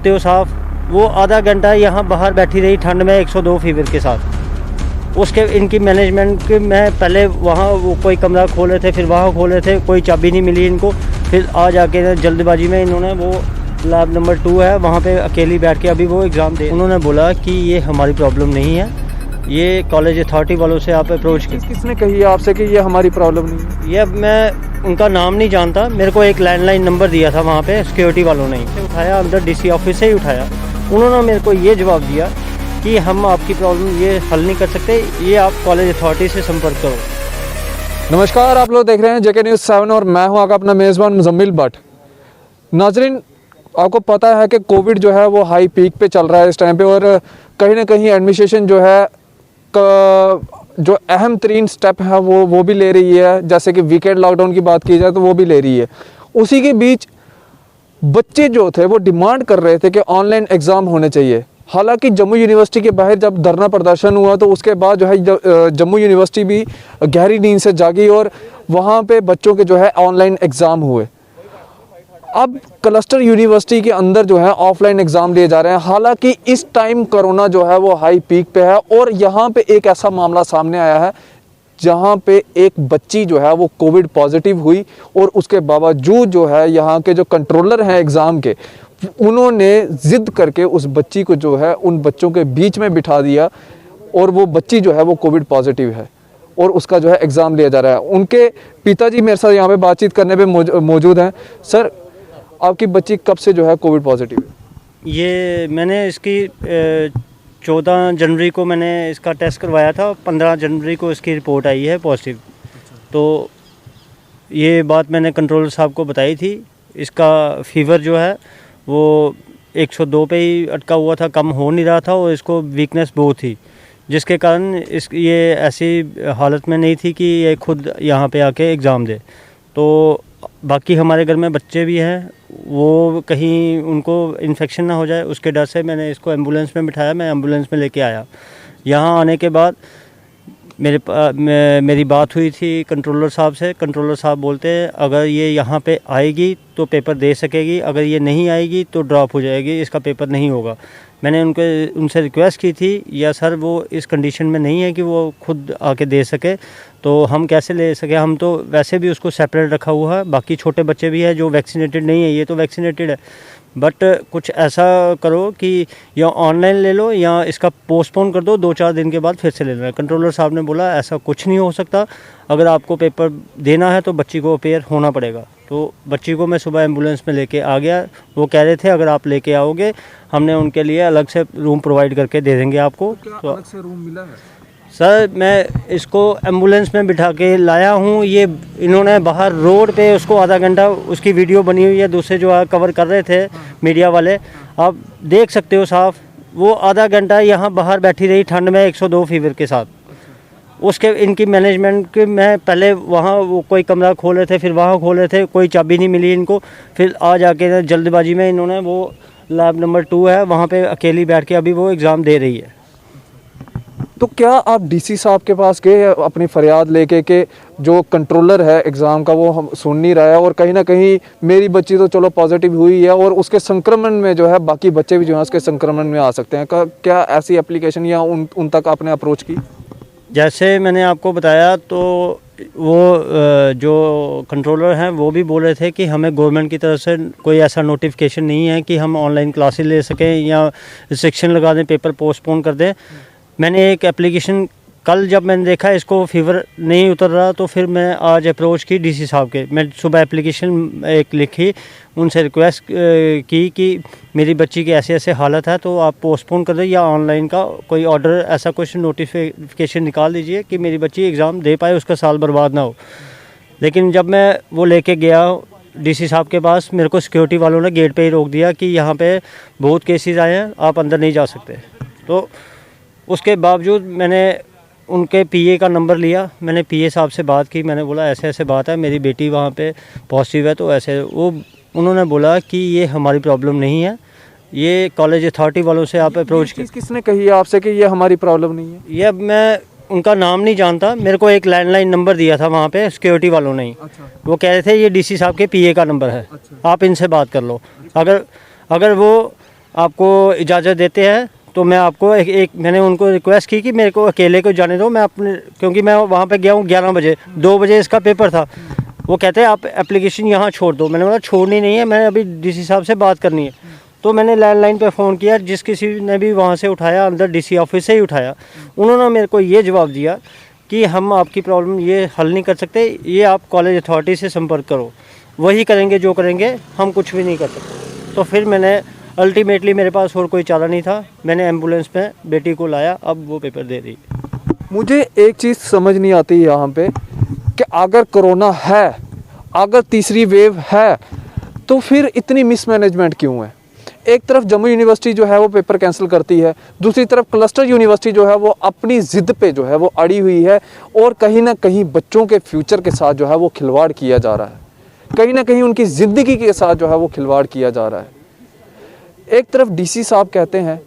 सकते हो साफ, वो आधा घंटा यहाँ बाहर बैठी रही ठंड में 102 फीवर के साथ। उसके इनकी मैनेजमेंट के मैं पहले वहाँ वो कोई कमरा खोले थे, फिर वहाँ खोले थे, कोई चाबी नहीं मिली इनको। फिर आ जाके जल्दबाजी में इन्होंने वो लैब नंबर 2 है वहाँ पे अकेली बैठ के अभी वो एग्ज़ाम दे। उन्होंने बोला कि ये हमारी प्रॉब्लम नहीं है, ये कॉलेज अथॉरिटी वालों से आप अप्रोच की। किसने कही आपसे कि ये हमारी प्रॉब्लम नहीं है? ये मैं उनका नाम नहीं जानता, मेरे को एक लैंडलाइन नंबर दिया था वहाँ पे सिक्योरिटी वालों ने उठाया, अंदर डीसी ऑफिस से ही उठाया। उन्होंने मेरे को ये जवाब दिया कि हम आपकी प्रॉब्लम ये हल नहीं कर सकते, ये आप कॉलेज अथॉरिटी से संपर्क करो। नमस्कार, आप लोग देख रहे हैं जेके न्यूज़ 7 और मैं हूं आपका अपना मेज़बान मुजम्मिल भट्ट। नाजरीन, आपको पता है कि कोविड जो है वो हाई पीक पे चल रहा है इस टाइम पे, और कहीं ना कहीं एडमिनिस्ट्रेशन जो है जो अहम तरीन स्टेप है वो भी ले रही है। जैसे कि वीकेंड लॉकडाउन की बात की जाए तो वो भी ले रही है। उसी के बीच बच्चे जो थे वो डिमांड कर रहे थे कि ऑनलाइन एग्ज़ाम होने चाहिए। हालांकि जम्मू यूनिवर्सिटी के बाहर जब धरना प्रदर्शन हुआ तो उसके बाद जो है जम्मू यूनिवर्सिटी भी गहरी नींद से जागी और वहाँ पे बच्चों के जो है ऑनलाइन एग्ज़ाम हुए। अब क्लस्टर यूनिवर्सिटी के अंदर जो है ऑफलाइन एग्ज़ाम लिए जा रहे हैं। हालांकि इस टाइम कोरोना जो है वो हाई पीक पे है और यहाँ पे एक ऐसा मामला सामने आया है जहाँ पे एक बच्ची जो है वो कोविड पॉजिटिव हुई और उसके बावजूद जो है यहाँ के जो कंट्रोलर हैं एग्ज़ाम के, उन्होंने ज़िद करके उस बच्ची को जो है उन बच्चों के बीच में बिठा दिया और वो बच्ची जो है वो कोविड पॉजिटिव है और उसका जो है एग्ज़ाम लिया जा रहा है। उनके पिताजी मेरे साथ यहाँ पे बातचीत करने पे मौजूद हैं। सर, आपकी बच्ची कब से जो है कोविड पॉजिटिव है? ये मैंने इसकी 14 जनवरी को मैंने इसका टेस्ट करवाया था, 15 जनवरी को इसकी रिपोर्ट आई है पॉजिटिव। तो ये बात मैंने कंट्रोलर साहब को बताई थी। इसका फीवर जो है वो 102 पे ही अटका हुआ था, कम हो नहीं रहा था और इसको वीकनेस बहुत थी, जिसके कारण ये ऐसी हालत में नहीं थी कि ये खुद यहाँ पे आके एग्ज़ाम दे। तो बाकी हमारे घर में बच्चे भी हैं, वो कहीं उनको इन्फेक्शन ना हो जाए उसके डर से मैंने इसको एम्बुलेंस में बिठाया। मैं एम्बुलेंस में लेके आया। यहाँ आने के बाद मेरी बात हुई थी कंट्रोलर साहब से। कंट्रोलर साहब बोलते हैं अगर ये यहाँ पे आएगी तो पेपर दे सकेगी, अगर ये नहीं आएगी तो ड्रॉप हो जाएगी, इसका पेपर नहीं होगा। मैंने उनसे रिक्वेस्ट की थी या सर वो इस कंडीशन में नहीं है कि वो खुद आके दे सके, तो हम कैसे ले सके। हम तो वैसे भी उसको सेपरेट रखा हुआ है, बाकी छोटे बच्चे भी हैं जो वैक्सीनेटेड नहीं है, ये तो वैक्सीनेटेड है। बट कुछ ऐसा करो कि या ऑनलाइन ले लो या इसका पोस्टपोन कर दो, 2-4 दिन के बाद फिर से ले लेना। कंट्रोलर साहब ने बोला ऐसा कुछ नहीं हो सकता, अगर आपको पेपर देना है तो बच्ची को अपेयर होना पड़ेगा। तो बच्ची को मैं सुबह एम्बुलेंस में लेके आ गया। वो कह रहे थे अगर आप लेके आओगे हमने उनके लिए अलग से रूम प्रोवाइड करके दे देंगे आपको। तो अलग से रूम मिला है? सर, मैं इसको एम्बुलेंस में बिठा के लाया हूँ। ये इन्होंने बाहर रोड पे उसको आधा घंटा, उसकी वीडियो बनी हुई है, दूसरे जो कवर कर रहे थे मीडिया वाले, आप देख सकते हो साफ, वो आधा घंटा यहाँ बाहर बैठी रही ठंड में 102 फीवर के साथ। उसके इनकी मैनेजमेंट के मैं पहले वहाँ वो कोई कमरा खोले थे, फिर वहाँ खोले थे, कोई चाबी नहीं मिली इनको। फिर आ जाके जल्दबाजी में इन्होंने वो लैब नंबर 2 है वहाँ पे अकेली बैठ के अभी वो एग्ज़ाम दे रही है। तो क्या आप डीसी साहब के पास गए अपनी फरियाद लेके कि जो कंट्रोलर है एग्ज़ाम का वो हम सुन नहीं रहा है और कहीं ना कहीं मेरी बच्ची तो चलो पॉजिटिव हुई है और उसके संक्रमण में जो है बाकी बच्चे भी जो है उसके संक्रमण में आ सकते हैं? क्या ऐसी एप्लीकेशन या उन तक आपने अप्रोच की? जैसे मैंने आपको बताया तो वो जो कंट्रोलर हैं वो भी बोल रहे थे कि हमें गवर्नमेंट की तरफ से कोई ऐसा नोटिफिकेशन नहीं है कि हम ऑनलाइन क्लासेस ले सकें या रिस्ट्रिक्शन लगा दें, पेपर पोस्टपोन कर दें। मैंने एक एप्लीकेशन कल जब मैंने देखा इसको फीवर नहीं उतर रहा तो फिर मैं आज अप्रोच की डीसी साहब के। मैं सुबह एप्लीकेशन एक लिखी, उनसे रिक्वेस्ट की कि मेरी बच्ची की ऐसे ऐसे हालत है तो आप पोस्टपोन कर दें या ऑनलाइन का कोई ऑर्डर, ऐसा कुछ नोटिफिकेशन निकाल दीजिए कि मेरी बच्ची एग्ज़ाम दे पाए, उसका साल बर्बाद ना हो। लेकिन जब मैं वो लेके गया डीसी साहब के पास, मेरे को सिक्योरिटी वालों ने गेट पे ही रोक दिया कि यहाँ पे बहुत केसेस आए हैं, आप अंदर नहीं जा सकते। तो उसके बावजूद मैंने उनके पीए का नंबर लिया, मैंने पीए साहब से बात की, मैंने बोला ऐसे ऐसे बात है, मेरी बेटी वहाँ पे पॉजिटिव है। तो ऐसे उन्होंने बोला कि ये हमारी प्रॉब्लम नहीं है, ये कॉलेज अथॉरिटी वालों से आप अप्रोच की। किसने कही आपसे कि ये हमारी प्रॉब्लम नहीं है? ये मैं उनका नाम नहीं जानता, मेरे को एक लैंडलाइन नंबर दिया था वहाँ पे सिक्योरिटी वालों ने ही। अच्छा। वो कह रहे थे ये डीसी साहब के पीए का नंबर है, अच्छा। आप इनसे बात कर लो। अगर वो आपको इजाज़त देते हैं तो मैं आपको मैंने उनको रिक्वेस्ट की कि मेरे को अकेले को जाने दो, मैं अपने, क्योंकि मैं वहाँ पे गया हूँ 11 बजे, 2 बजे इसका पेपर था। वो कहते हैं आप एप्लीकेशन यहाँ छोड़ दो। मैंने बोला छोड़नी नहीं है, मैंने अभी डीसी साहब से बात करनी है। तो मैंने लैंडलाइन पे फ़ोन किया, जिस किसी ने भी वहाँ से उठाया, अंदर डीसी ऑफिस से ही उठाया। उन्होंने मेरे को ये जवाब दिया कि हम आपकी प्रॉब्लम ये हल नहीं कर सकते, ये आप कॉलेज अथॉरिटी से संपर्क करो, वही करेंगे जो करेंगे, हम कुछ भी नहीं कर सकते। तो फिर मैंने अल्टीमेटली, मेरे पास और कोई चारा नहीं था, मैंने एम्बुलेंस में बेटी को लाया, अब वो पेपर दे दी। मुझे एक चीज़ समझ नहीं आती यहाँ पे कि अगर कोरोना है, अगर तीसरी वेव है, तो फिर इतनी मिसमैनेजमेंट क्यों है? एक तरफ जम्मू यूनिवर्सिटी जो है वो पेपर कैंसिल करती है, दूसरी तरफ क्लस्टर यूनिवर्सिटी जो है वो अपनी ज़िद पे जो है वो अड़ी हुई है, और कहीं ना कहीं बच्चों के फ्यूचर के साथ जो है वो खिलवाड़ किया जा रहा है, कहीं ना कहीं उनकी ज़िंदगी के साथ जो है वो खिलवाड़ किया जा रहा है। एक तरफ डीसी साहब कहते हैं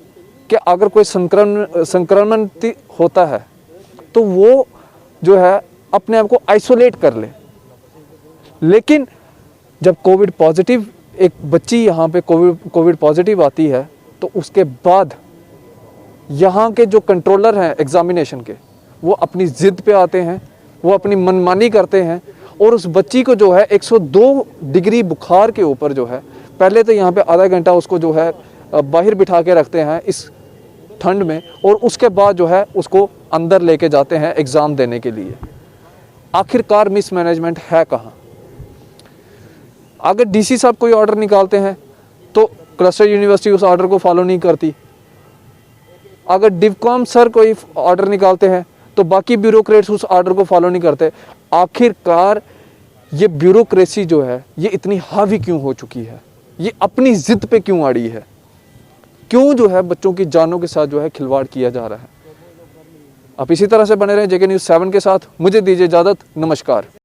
कि अगर कोई संक्रमण होता है तो वो जो है अपने आप को आइसोलेट कर ले, लेकिन जब कोविड पॉजिटिव एक बच्ची यहाँ पे कोविड पॉजिटिव आती है तो उसके बाद यहाँ के जो कंट्रोलर हैं एग्जामिनेशन के, वो अपनी ज़िद पे आते हैं, वो अपनी मनमानी करते हैं, और उस बच्ची को जो है 102 डिग्री बुखार के ऊपर जो है, पहले तो यहाँ पे आधा घंटा उसको जो है बाहर बिठा के रखते हैं इस ठंड में, और उसके बाद जो है उसको अंदर लेके जाते हैं एग्ज़ाम देने के लिए। आखिरकार मिसमैनेजमेंट है कहाँ? अगर डीसी साहब कोई ऑर्डर निकालते हैं तो क्लस्टर यूनिवर्सिटी उस ऑर्डर को फॉलो नहीं करती, अगर डिवकॉम सर कोई ऑर्डर निकालते हैं तो बाकी ब्यूरोक्रेट्स उस ऑर्डर को फॉलो नहीं करते। आखिरकार ये ब्यूरोक्रेसी जो है ये इतनी हावी क्यों हो चुकी है? ये अपनी ज़िद पे क्यों अड़ी है? क्यों जो है बच्चों की जानों के साथ जो है खिलवाड़ किया जा रहा है? आप इसी तरह से बने रहें JK News 7 के साथ। मुझे दीजिए इजाज़त, नमस्कार।